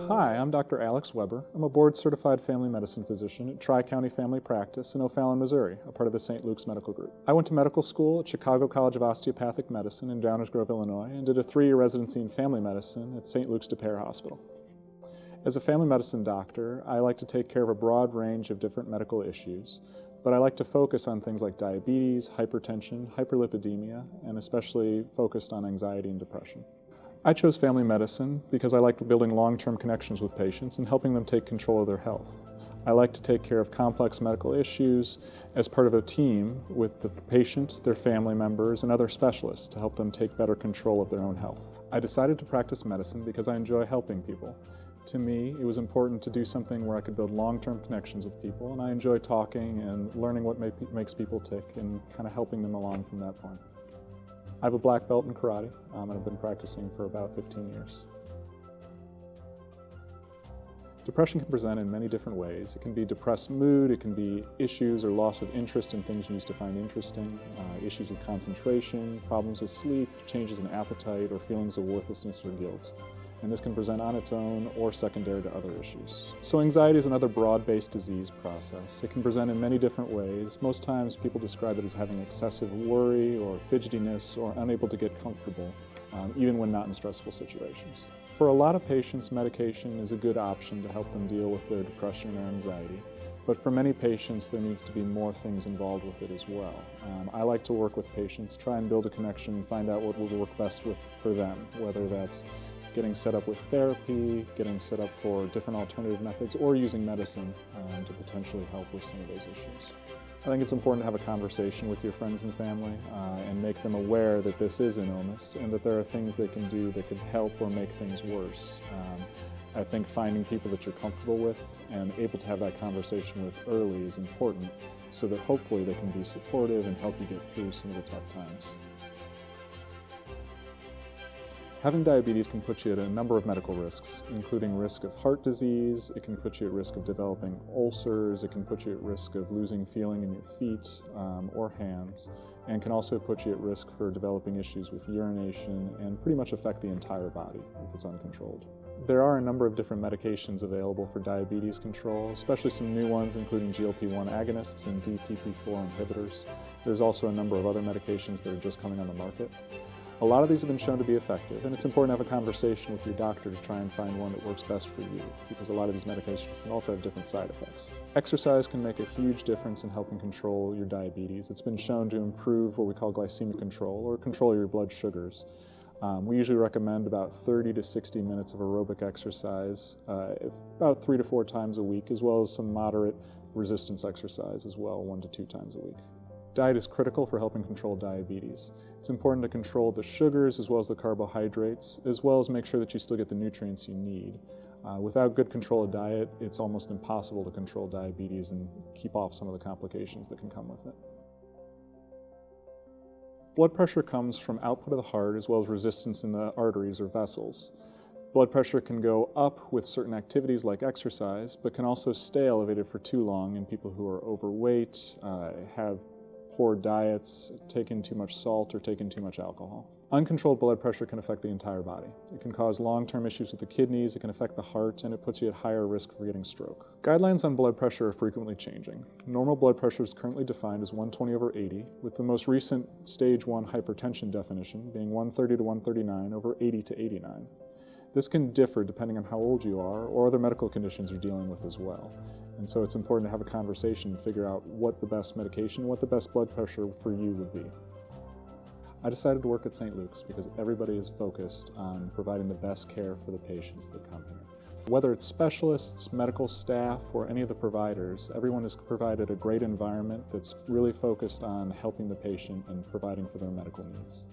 Hi, I'm Dr. Alex Weber. I'm a board-certified family medicine physician at Tri-County Family Practice in O'Fallon, Missouri, a part of the St. Luke's Medical Group. I went to medical school at Chicago College of Osteopathic Medicine in Downers Grove, Illinois, and did a 3-year residency in family medicine at St. Luke's DePere Hospital. As a family medicine doctor, I like to take care of a broad range of different medical issues, but I like to focus on things like diabetes, hypertension, hyperlipidemia, and especially focused on anxiety and depression. I chose family medicine because I like building long-term connections with patients and helping them take control of their health. I like to take care of complex medical issues as part of a team with the patients, their family members, and other specialists to help them take better control of their own health. I decided to practice medicine because I enjoy helping people. To me, it was important to do something where I could build long-term connections with people, and I enjoy talking and learning what makes people tick and kind of helping them along from that point. I have a black belt in karate, and I've been practicing for about 15 years. Depression can present in many different ways. It can be depressed mood, it can be issues or loss of interest in things you used to find interesting, issues with concentration, problems with sleep, changes in appetite, or feelings of worthlessness or guilt. And this can present on its own or secondary to other issues. So anxiety is another broad-based disease process. It can present in many different ways. Most times people describe it as having excessive worry or fidgetiness or unable to get comfortable, even when not in stressful situations. For a lot of patients, medication is a good option to help them deal with their depression or anxiety. But for many patients, there needs to be more things involved with it as well. I like to work with patients, try and build a connection, and find out what will work best for them, whether that's getting set up with therapy, getting set up for different alternative methods, or using medicine to potentially help with some of those issues. I think it's important to have a conversation with your friends and family and make them aware that this is an illness and that there are things they can do that could help or make things worse. I think finding people that you're comfortable with and able to have that conversation with early is important so that hopefully they can be supportive and help you get through some of the tough times. Having diabetes can put you at a number of medical risks, including risk of heart disease, it can put you at risk of developing ulcers, it can put you at risk of losing feeling in your feet or hands, and can also put you at risk for developing issues with urination and pretty much affect the entire body if it's uncontrolled. There are a number of different medications available for diabetes control, especially some new ones including GLP-1 agonists and DPP-4 inhibitors. There's also a number of other medications that are just coming on the market. A lot of these have been shown to be effective, and it's important to have a conversation with your doctor to try and find one that works best for you, because a lot of these medications can also have different side effects. Exercise can make a huge difference in helping control your diabetes. It's been shown to improve what we call glycemic control, or control your blood sugars. We usually recommend about 30 to 60 minutes of aerobic exercise, about 3 to 4 times a week, as well as some moderate resistance exercise as well, 1 to 2 times a week. Diet is critical for helping control diabetes. It's important to control the sugars as well as the carbohydrates, as well as make sure that you still get the nutrients you need. Without good control of diet, it's almost impossible to control diabetes and keep off some of the complications that can come with it. Blood pressure comes from output of the heart as well as resistance in the arteries or vessels. Blood pressure can go up with certain activities like exercise, but can also stay elevated for too long in people who are overweight, have poor diets, take in too much salt, or take in too much alcohol. Uncontrolled blood pressure can affect the entire body. It can cause long-term issues with the kidneys, it can affect the heart, and it puts you at higher risk for getting stroke. Guidelines on blood pressure are frequently changing. Normal blood pressure is currently defined as 120/80, with the most recent stage 1 hypertension definition being 130 to 139 over 80 to 89. This can differ depending on how old you are or other medical conditions you're dealing with as well. And so it's important to have a conversation and figure out what the best medication, what the best blood pressure for you would be. I decided to work at St. Luke's because everybody is focused on providing the best care for the patients that come here. Whether it's specialists, medical staff, or any of the providers, everyone has provided a great environment that's really focused on helping the patient and providing for their medical needs.